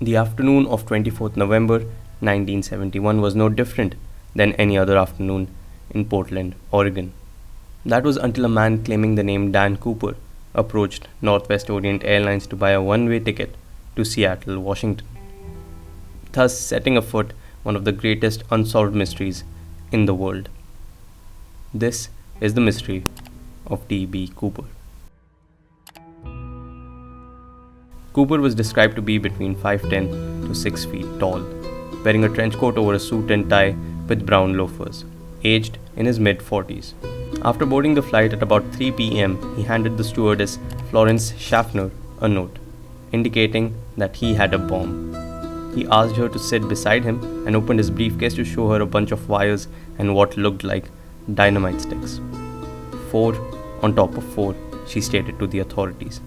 The afternoon of 24th November 1971 was no different than any other afternoon in Portland, Oregon. That was until a man claiming the name Dan Cooper approached Northwest Orient Airlines to buy a one-way ticket to Seattle, Washington, thus setting afoot one of the greatest unsolved mysteries in the world. This is the mystery of D.B. Cooper. Cooper was described to be between 5'10" to 6 feet tall, wearing a trench coat over a suit and tie with brown loafers, aged in his mid-40s. After boarding the flight at about 3 p.m., he handed the stewardess, Florence Schaffner, a note, indicating that he had a bomb. He asked her to sit beside him and opened his briefcase to show her a bunch of wires and what looked like dynamite sticks. 4 on top of 4, she stated to the authorities.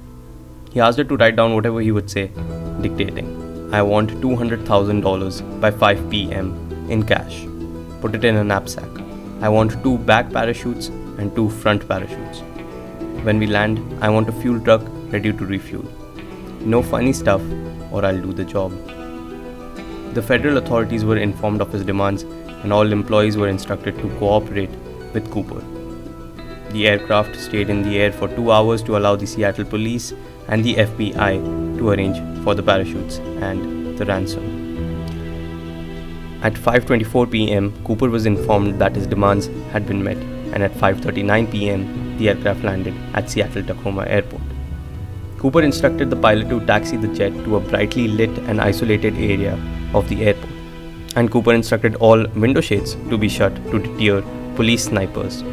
He asked her to write down whatever he would say, dictating, "I want $200,000 by 5 p.m. in cash. Put it in a knapsack. I want 2 back parachutes and 2 front parachutes. When we land, I want a fuel truck ready to refuel. No funny stuff or I'll do the job." The federal authorities were informed of his demands and all employees were instructed to cooperate with Cooper. The aircraft stayed in the air for 2 hours to allow the Seattle police and the FBI to arrange for the parachutes and the ransom. At 5:24 p.m., Cooper was informed that his demands had been met, and at 5:39 p.m., the aircraft landed at Seattle-Tacoma Airport. Cooper instructed the pilot to taxi the jet to a brightly lit and isolated area of the airport, and Cooper instructed all window shades to be shut to deter police snipers.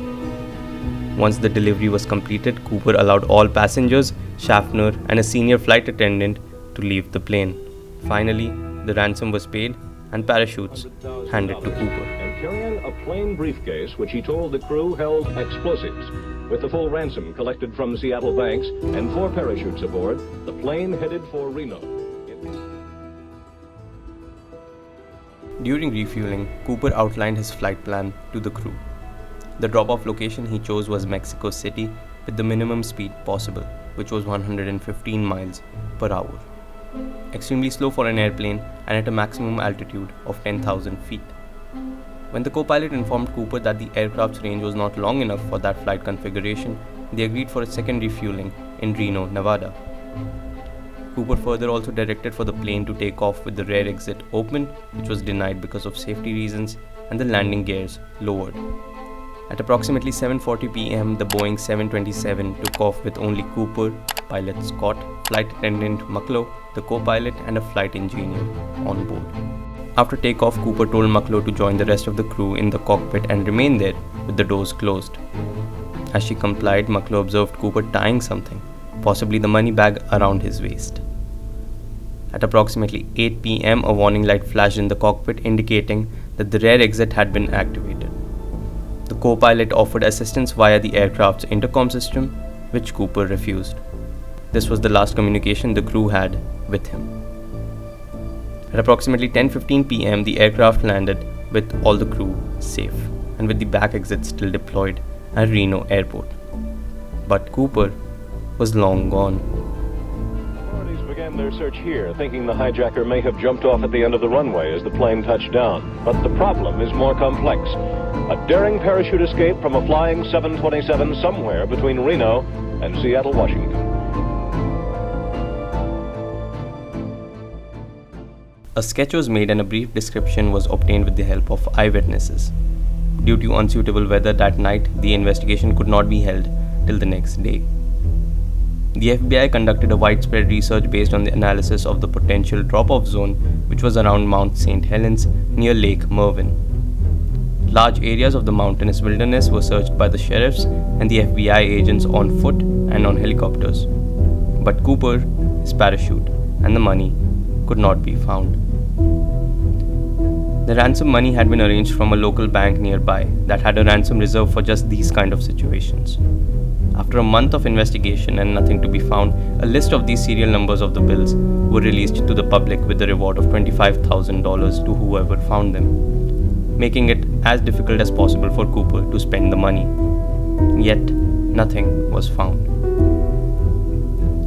Once the delivery was completed, Cooper allowed all passengers, Schaffner, and a senior flight attendant to leave the plane. Finally, the ransom was paid and parachutes handed to Cooper. And carrying a plain briefcase which he told the crew held explosives. With the full ransom collected from Seattle banks and 4 parachutes aboard, the plane headed for Reno. During refueling, Cooper outlined his flight plan to the crew. The drop-off location he chose was Mexico City with the minimum speed possible, which was 115 miles per hour. Extremely slow for an airplane and at a maximum altitude of 10,000 feet. When the co-pilot informed Cooper that the aircraft's range was not long enough for that flight configuration, they agreed for a second refueling in Reno, Nevada. Cooper further also directed for the plane to take off with the rear exit open, which was denied because of safety reasons, and the landing gears lowered. At approximately 7:40 p.m., the Boeing 727 took off with only Cooper, pilot Scott, flight attendant Mucklow, the co-pilot, and a flight engineer on board. After takeoff, Cooper told Mucklow to join the rest of the crew in the cockpit and remain there with the doors closed. As she complied, Mucklow observed Cooper tying something, possibly the money bag, around his waist. At approximately 8 p.m., a warning light flashed in the cockpit indicating that the rear exit had been activated. The co-pilot offered assistance via the aircraft's intercom system, which Cooper refused. This was the last communication the crew had with him. At approximately 10:15 p.m., the aircraft landed with all the crew safe and with the back exit still deployed at Reno Airport. But Cooper was long gone. Authorities began their search here, thinking the hijacker may have jumped off at the end of the runway as the plane touched down. But the problem is more complex. A daring parachute escape from a flying 727 somewhere between Reno and Seattle, Washington. A sketch was made and a brief description was obtained with the help of eyewitnesses. Due to unsuitable weather that night, the investigation could not be held till the next day. The FBI conducted a widespread research based on the analysis of the potential drop-off zone, which was around Mount St. Helens near Lake Merwin. Large areas of the mountainous wilderness were searched by the sheriffs and the FBI agents on foot and on helicopters. But Cooper, his parachute, and the money could not be found. The ransom money had been arranged from a local bank nearby that had a ransom reserve for just these kind of situations. After a month of investigation and nothing to be found, a list of these serial numbers of the bills were released to the public with a reward of $25,000 to whoever found them, making it as difficult as possible for Cooper to spend the money. Yet, nothing was found.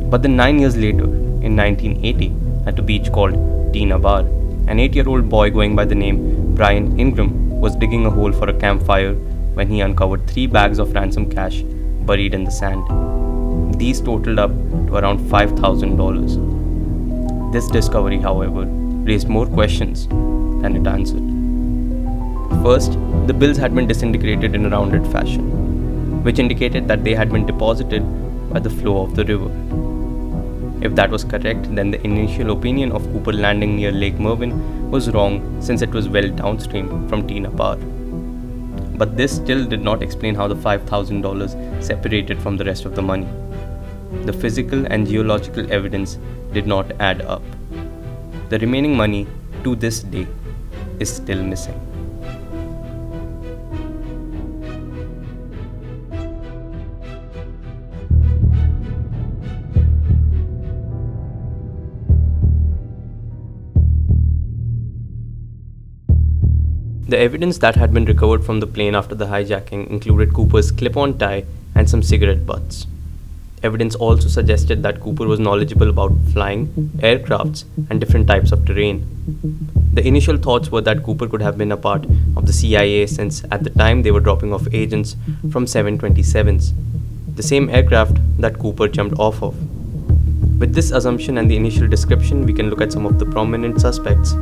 But then 9 years later, in 1980, at a beach called Tina Bar. An 8-year-old boy going by the name Brian Ingram was digging a hole for a campfire when he uncovered 3 bags of ransom cash buried in the sand. These totaled up to around $5,000. This discovery, however, raised more questions than it answered. First, the bills had been disintegrated in a rounded fashion, which indicated that they had been deposited by the flow of the river. If that was correct, then the initial opinion of Cooper landing near Lake Mervyn was wrong since it was well downstream from Tina Bar. But this still did not explain how the $5,000 separated from the rest of the money. The physical and geological evidence did not add up. The remaining money, to this day, is still missing. The evidence that had been recovered from the plane after the hijacking included Cooper's clip-on tie and some cigarette butts. Evidence also suggested that Cooper was knowledgeable about flying, aircrafts, and different types of terrain. The initial thoughts were that Cooper could have been a part of the CIA since at the time they were dropping off agents from 727s, the same aircraft that Cooper jumped off of. With this assumption and the initial description, we can look at some of the prominent suspects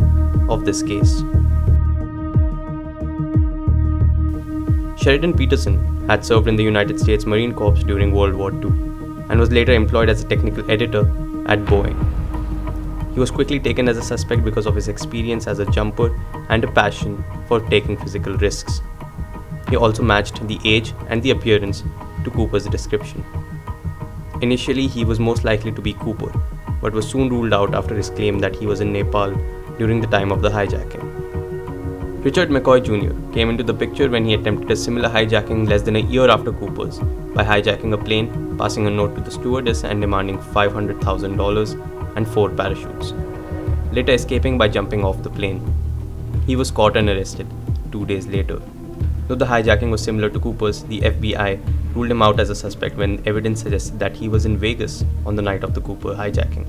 of this case. Sheridan Peterson had served in the United States Marine Corps during World War II and was later employed as a technical editor at Boeing. He was quickly taken as a suspect because of his experience as a jumper and a passion for taking physical risks. He also matched the age and the appearance to Cooper's description. Initially, he was most likely to be Cooper, but was soon ruled out after his claim that he was in Nepal during the time of the hijacking. Richard McCoy Jr. came into the picture when he attempted a similar hijacking less than a year after Cooper's by hijacking a plane, passing a note to the stewardess and demanding $500,000 and 4 parachutes, later escaping by jumping off the plane. He was caught and arrested 2 days later. Though the hijacking was similar to Cooper's, the FBI ruled him out as a suspect when evidence suggested that he was in Vegas on the night of the Cooper hijacking.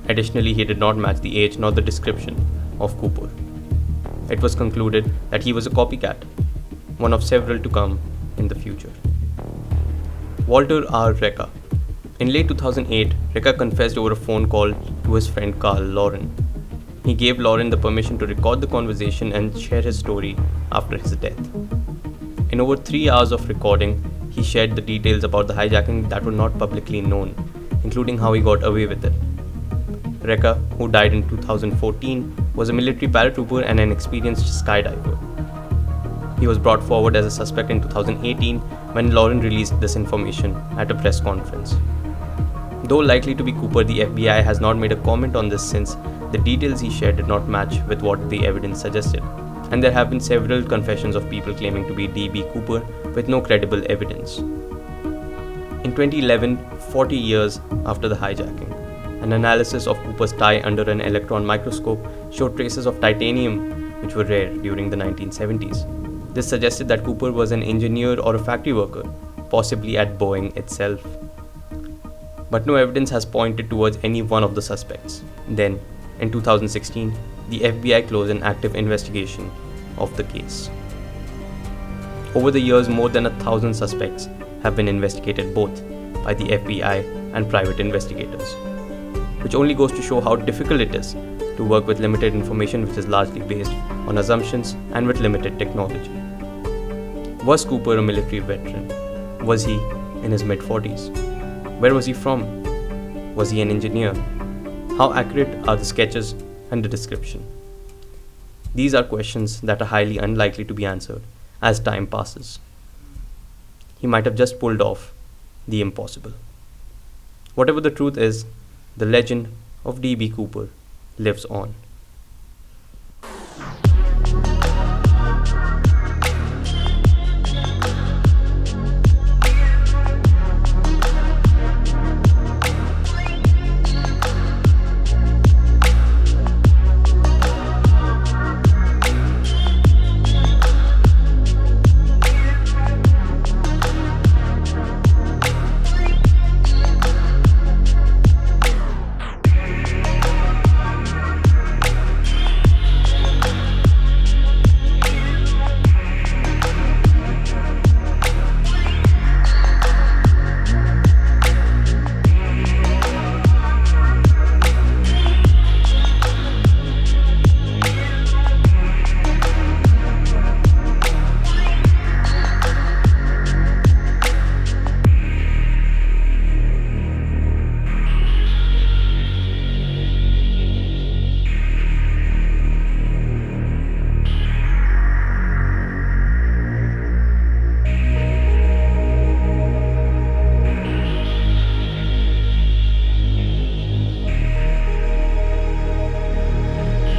Additionally, he did not match the age nor the description of Cooper. It was concluded that he was a copycat, one of several to come in the future. Walter R. Recca. In late 2008, Recca confessed over a phone call to his friend Carl Lauren. He gave Lauren the permission to record the conversation and share his story after his death. In over 3 hours of recording, he shared the details about the hijacking that were not publicly known, including how he got away with it. Recca, who died in 2014, was a military paratrooper and an experienced skydiver. He was brought forward as a suspect in 2018 when Lauren released this information at a press conference. Though likely to be Cooper, the FBI has not made a comment on this since the details he shared did not match with what the evidence suggested, and there have been several confessions of people claiming to be D.B. Cooper with no credible evidence. In 2011, 40 years after the hijacking, an analysis of Cooper's tie under an electron microscope showed traces of titanium, which were rare during the 1970s. This suggested that Cooper was an engineer or a factory worker, possibly at Boeing itself. But no evidence has pointed towards any one of the suspects. Then, in 2016, the FBI closed an active investigation of the case. Over the years, more than 1,000 suspects have been investigated both by the FBI and private investigators, which only goes to show how difficult it is to work with limited information which is largely based on assumptions and with limited technology. Was Cooper a military veteran? Was he in his mid-40s? Where was he from? Was he an engineer? How accurate are the sketches and the description? These are questions that are highly unlikely to be answered as time passes. He might have just pulled off the impossible. Whatever the truth is, the legend of D.B. Cooper lives on.